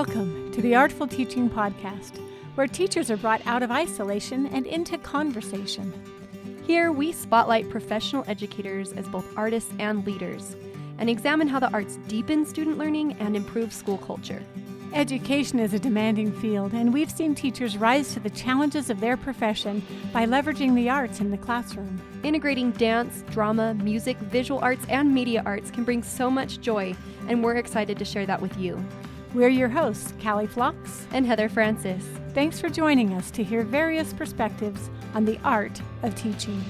Welcome to the Artful Teaching Podcast, where teachers are brought out of isolation and into conversation. Here, we spotlight professional educators as both artists and leaders, and examine how the arts deepen student learning and improve school culture. Education is a demanding field, and we've seen teachers rise to the challenges of their profession by leveraging the arts in the classroom. Integrating dance, drama, music, visual arts, and media arts can bring so much joy, and we're excited to share that with you. We're your hosts, Flox and Heather Francis. Thanks for joining us to hear various perspectives on the art of teaching.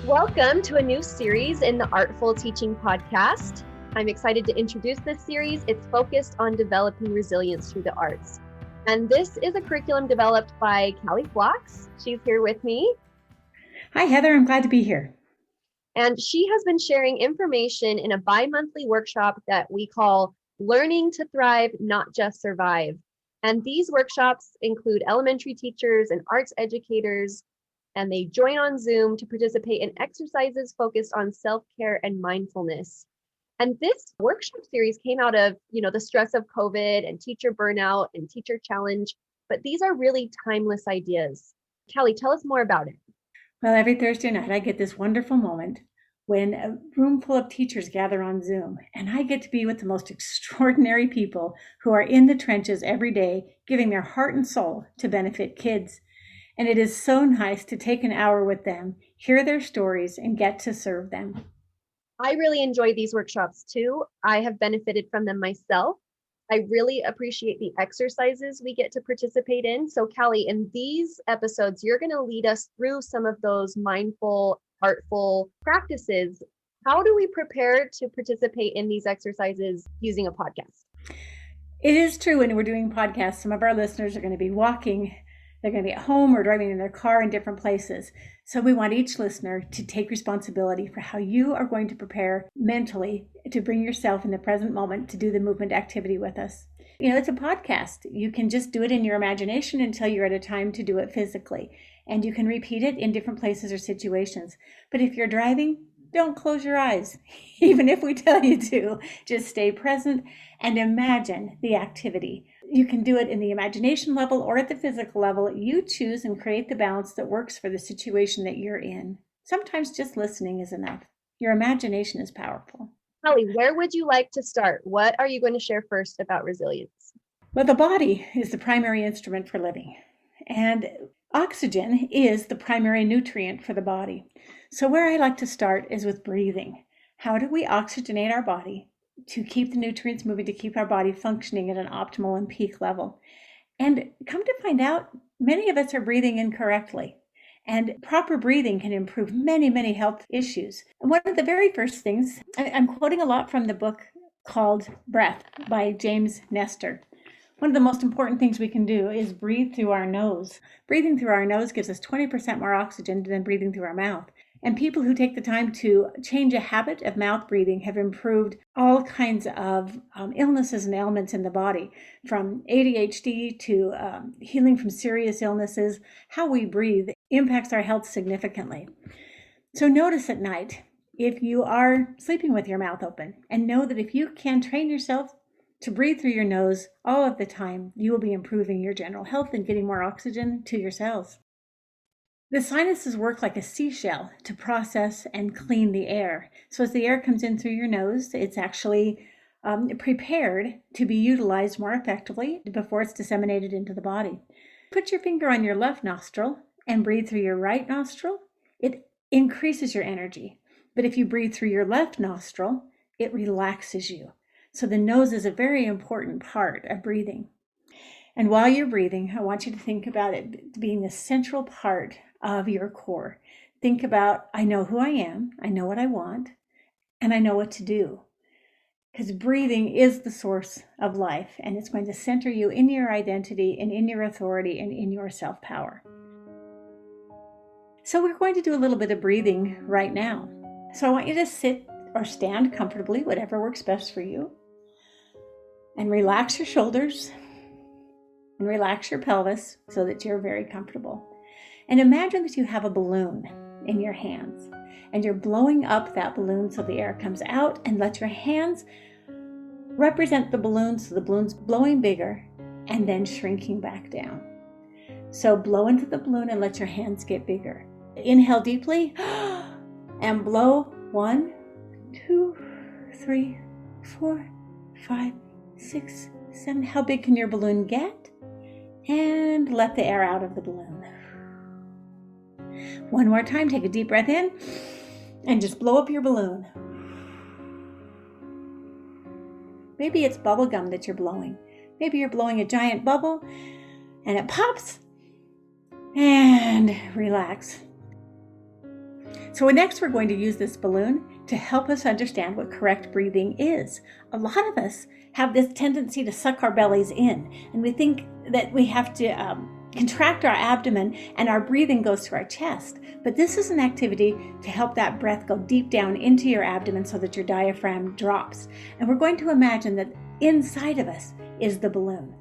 Welcome to a new series in the Artful Teaching Podcast. I'm excited to introduce this series. It's focused on developing resilience through the arts. And this is a curriculum developed by Flox. She's here with me. Hi, Heather. I'm glad to be here. And she has been sharing information in a bi-monthly workshop that we call Learning to Thrive, Not Just Survive. And these workshops include elementary teachers and arts educators, and they join on Zoom to participate in exercises focused on self-care and mindfulness. And this workshop series came out of, the stress of COVID and teacher burnout and teacher challenge, but these are really timeless ideas. Callie, tell us more about it. Well, every Thursday night, I get this wonderful moment when a room full of teachers gather on Zoom, and I get to be with the most extraordinary people who are in the trenches every day, giving their heart and soul to benefit kids. And it is so nice to take an hour with them, hear their stories, and get to serve them. I really enjoy these workshops too. I have benefited from them myself. I really appreciate the exercises we get to participate in. So Callie, in these episodes, you're going to lead us through some of those mindful, artful practices. How do we prepare to participate in these exercises using a podcast? It is true when we're doing podcasts, some of our listeners are going to be walking. They're going to be at home or driving in their car in different places. So we want each listener to take responsibility for how you are going to prepare mentally to bring yourself in the present moment to do the movement activity with us. It's a podcast. You can just do it in your imagination until you're at a time to do it physically. And you can repeat it in different places or situations. But if you're driving, don't close your eyes. Even if we tell you to, just stay present and imagine the activity. You can do it in the imagination level or at the physical level. You choose and create the balance that works for the situation that you're in. Sometimes just listening is enough. Your imagination is powerful. Callie, where would you like to start? What are you going to share first about resilience? Well, the body is the primary instrument for living, and oxygen is the primary nutrient for the body. So where I like to start is with breathing. How do we oxygenate our body to keep the nutrients moving, to keep our body functioning at an optimal and peak level? And come to find out, many of us are breathing incorrectly. And proper breathing can improve many, many health issues. And one of the very first things, I'm quoting a lot from the book called Breath by James Nestor. One of the most important things we can do is breathe through our nose. Breathing through our nose gives us 20% more oxygen than breathing through our mouth. And people who take the time to change a habit of mouth breathing have improved all kinds of illnesses and ailments in the body, from ADHD to healing from serious illnesses. How we breathe impacts our health significantly. So notice at night if you are sleeping with your mouth open, and know that if you can train yourself to breathe through your nose all of the time, you will be improving your general health and getting more oxygen to your cells. The sinuses work like a seashell to process and clean the air. So as the air comes in through your nose, it's actually prepared to be utilized more effectively before it's disseminated into the body. Put your finger on your left nostril and breathe through your right nostril. It increases your energy. But if you breathe through your left nostril, it relaxes you. So the nose is a very important part of breathing. And while you're breathing, I want you to think about it being the central part of your core. Think about, I know who I am, I know what I want, and I know what to do. Because breathing is the source of life, and it's going to center you in your identity and in your authority and in your self-power. So we're going to do a little bit of breathing right now. So I want you to sit or stand comfortably, whatever works best for you. And relax your shoulders and relax your pelvis so that you're very comfortable. And imagine that you have a balloon in your hands. And you're blowing up that balloon so the air comes out, and let your hands represent the balloon, so the balloon's blowing bigger and then shrinking back down. So blow into the balloon and let your hands get bigger. Inhale deeply and blow 1, 2, 3, 4, 5, 6, 7. How big can your balloon get? And let the air out of the balloon. One more time, take a deep breath in and just blow up your balloon. Maybe it's bubble gum that you're blowing. Maybe you're blowing a giant bubble and it pops. And relax. So next we're going to use this balloon to help us understand what correct breathing is. A lot of us have this tendency to suck our bellies in, and we think that we have to contract our abdomen and our breathing goes through our chest. But this is an activity to help that breath go deep down into your abdomen so that your diaphragm drops. And we're going to imagine that inside of us is the balloon.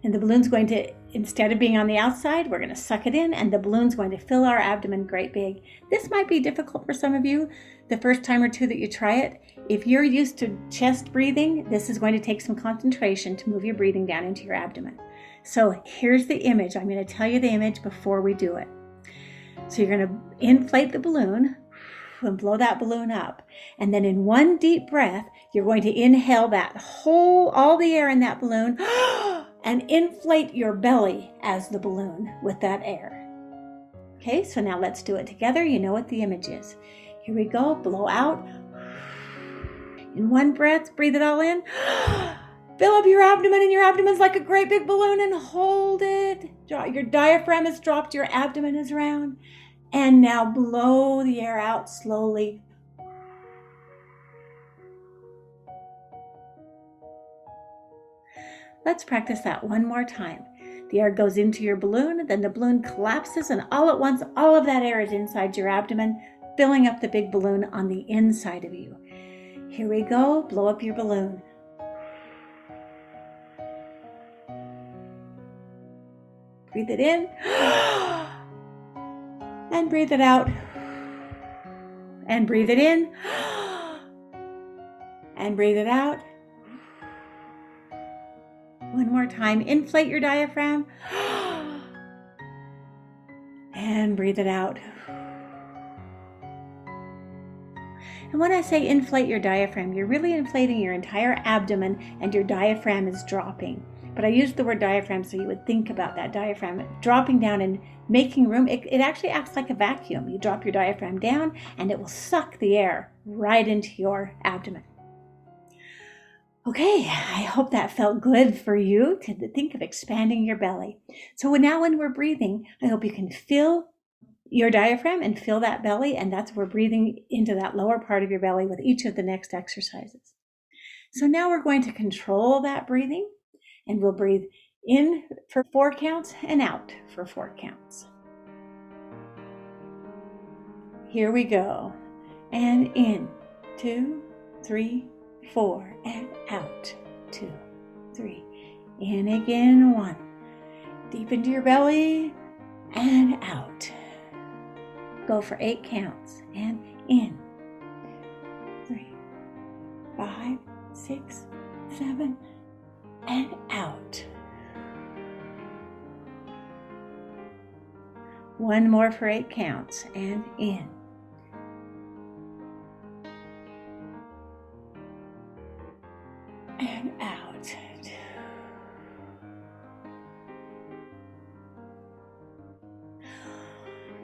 And the balloon's going to, instead of being on the outside, we're going to suck it in, and the balloon's going to fill our abdomen great big. This might be difficult for some of you the first time or two that you try it. If you're used to chest breathing, this is going to take some concentration to move your breathing down into your abdomen. So here's the image. I'm going to tell you the image before we do it. So you're going to inflate the balloon and blow that balloon up. And then in one deep breath, you're going to inhale all the air in that balloon and inflate your belly as the balloon with that air. Okay, so now let's do it together. You know what the image is. Here we go. Blow out. In one breath, breathe it all in. Fill up your abdomen, and your abdomen's like a great big balloon, and hold it. Your diaphragm is dropped, your abdomen is round. And now blow the air out slowly. Let's practice that one more time. The air goes into your balloon, then the balloon collapses, and all at once, all of that air is inside your abdomen, filling up the big balloon on the inside of you. Here we go. Blow up your balloon. Breathe it in and breathe it out, and breathe it in and breathe it out. One more time. Inflate your diaphragm and breathe it out. And when I say inflate your diaphragm, you're really inflating your entire abdomen and your diaphragm is dropping. But I used the word diaphragm so you would think about that diaphragm dropping down and making room. It actually acts like a vacuum. You drop your diaphragm down and it will suck the air right into your abdomen. Okay, I hope that felt good for you to think of expanding your belly. So now when we're breathing, I hope you can feel your diaphragm and feel that belly, and that's we're breathing into that lower part of your belly with each of the next exercises. So now we're going to control that breathing, and we'll breathe in for 4 counts and out for 4 counts. Here we go. And in, 2, 3, 4, and out, 2, 3. In again, 1. Deep into your belly and out. Go for 8 counts and in, 3, 5, 6, 7, and out. 1 more for 8 counts and in. And out.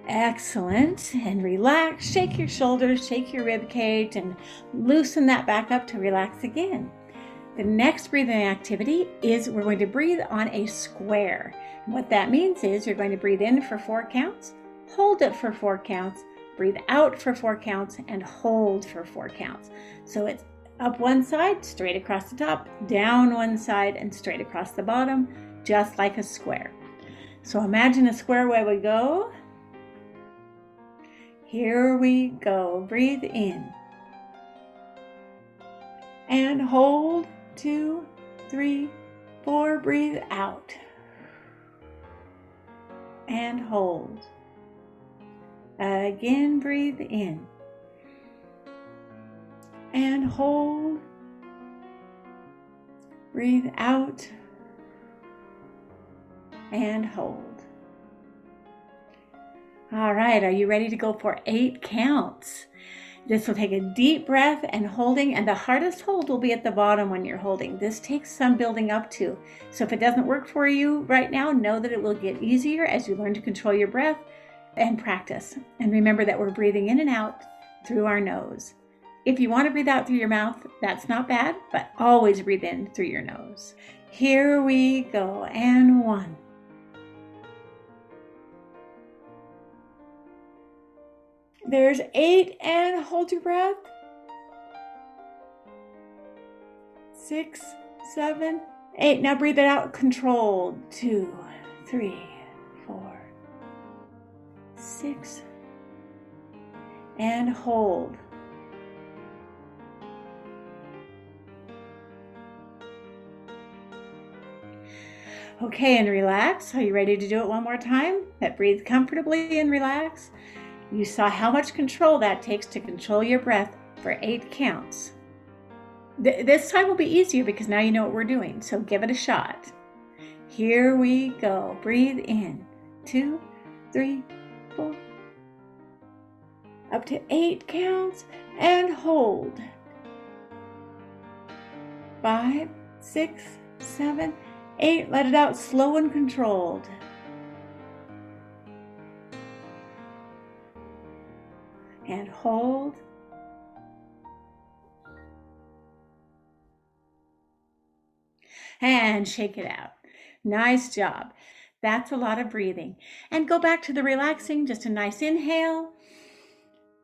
Excellent. And relax. Shake your shoulders, shake your rib cage, and loosen that back up to relax again. The next breathing activity is we're going to breathe on a square. And what that means is you're going to breathe in for 4 counts, hold it for 4 counts, breathe out for 4 counts, and hold for 4 counts. So it's up one side, straight across the top, down one side, and straight across the bottom, just like a square. So imagine a square where we go. Here we go. Breathe in. And hold. 2, 3, 4. Breathe out. And hold. Again, breathe in. And hold. Breathe out. And hold. All right, are you ready to go for 8 counts? This will take a deep breath and holding, and the hardest hold will be at the bottom when you're holding. This takes some building up to. So if it doesn't work for you right now, know that it will get easier as you learn to control your breath and practice. And remember that we're breathing in and out through our nose. If you want to breathe out through your mouth, that's not bad, but always breathe in through your nose. Here we go, and 1. There's 8, and hold your breath. 6, 7, 8. Now breathe it out controlled. 2, 3, 4, 6, and hold. Okay, and relax. Are you ready to do it one more time? Breathe comfortably and relax. You saw how much control that takes to control your breath for 8 counts. This time will be easier because now you know what we're doing, so give it a shot. Here we go. Breathe in. 2, 3, 4. Up to 8 counts and hold. 5, 6, 7, 8. Let it out slow and controlled. And hold. And shake it out. Nice job. That's a lot of breathing. And go back to the relaxing, just a nice inhale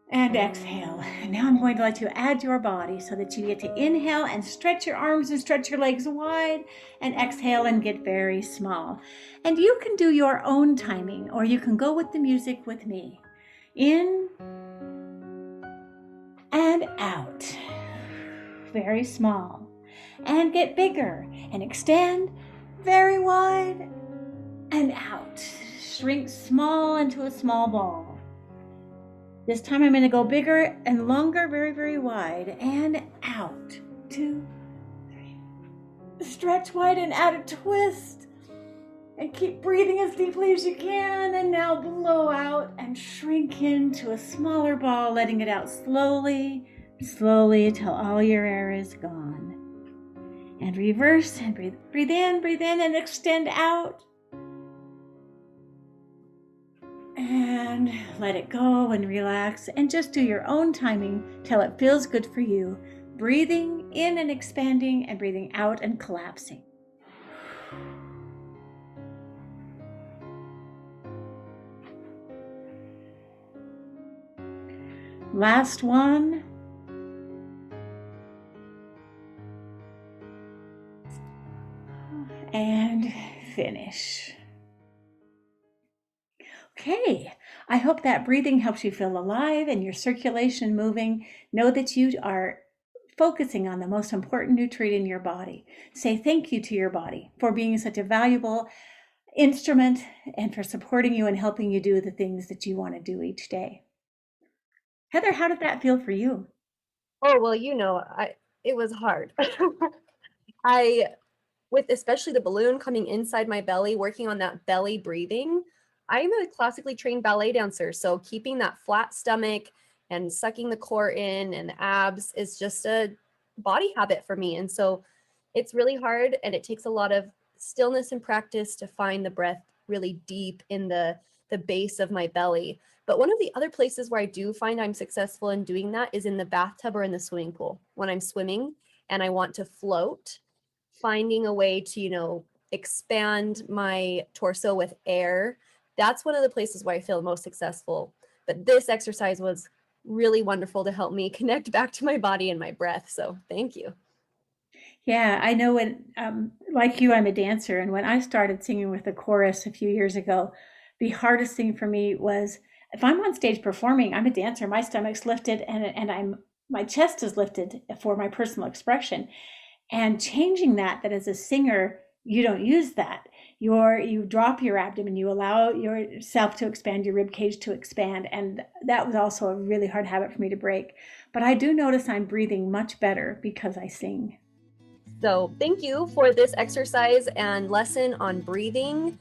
and exhale. And now I'm going to let you add your body so that you get to inhale and stretch your arms and stretch your legs wide, and exhale and get very small. And you can do your own timing, or you can go with the music with me. In and out. Very small. And get bigger and extend very wide and out. Shrink small into a small ball. This time I'm going to go bigger and longer, very, very wide and out. 2, 3. Stretch wide and add a twist. And keep breathing as deeply as you can. And now blow out and shrink into a smaller ball, letting it out slowly, slowly till all your air is gone. And reverse and breathe in and extend out. And let it go and relax and just do your own timing till it feels good for you. Breathing in and expanding and breathing out and collapsing. Last one. And finish. Okay, I hope that breathing helps you feel alive and your circulation moving. Know that you are focusing on the most important nutrient in your body. Say thank you to your body for being such a valuable instrument and for supporting you and helping you do the things that you want to do each day. Heather, how did that feel for you? Oh, well, it was hard. With especially the balloon coming inside my belly, working on that belly breathing, I'm a classically trained ballet dancer. So keeping that flat stomach and sucking the core in and the abs is just a body habit for me. And so it's really hard, and it takes a lot of stillness and practice to find the breath really deep in the base of my belly. But one of the other places where I do find I'm successful in doing that is in the bathtub or in the swimming pool. When I'm swimming and I want to float, finding a way to, expand my torso with air, that's one of the places where I feel most successful. But this exercise was really wonderful to help me connect back to my body and my breath. So thank you. Yeah, I know when, like you, I'm a dancer. And when I started singing with the chorus a few years ago, the hardest thing for me was, if I'm on stage performing, I'm a dancer, my stomach's lifted and my chest is lifted for my personal expression. And changing that as a singer, you don't use that. You drop your abdomen, you allow yourself to expand, your rib cage to expand. And that was also a really hard habit for me to break. But I do notice I'm breathing much better because I sing. So thank you for this exercise and lesson on breathing.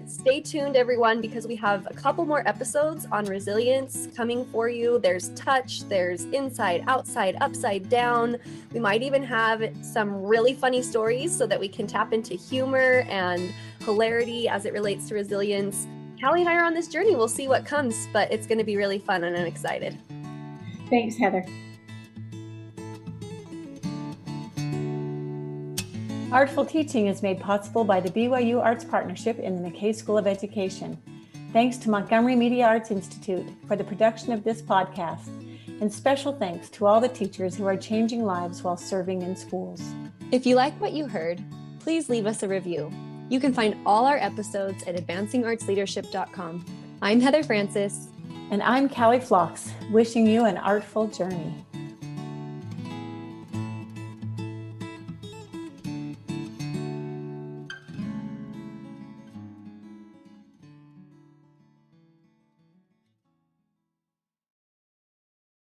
Stay tuned, everyone, because we have a couple more episodes on resilience coming for you. There's touch, there's inside, outside, upside down. We might even have some really funny stories so that we can tap into humor and hilarity as it relates to resilience. Callie and I are on this journey. We'll see what comes, but it's going to be really fun and I'm excited. Thanks, Heather. Artful Teaching is made possible by the BYU Arts Partnership in the McKay School of Education. Thanks to Montgomery Media Arts Institute for the production of this podcast. And special thanks to all the teachers who are changing lives while serving in schools. If you like what you heard, please leave us a review. You can find all our episodes at advancingartsleadership.com. I'm Heather Francis. And I'm Callie Flox, wishing you an artful journey.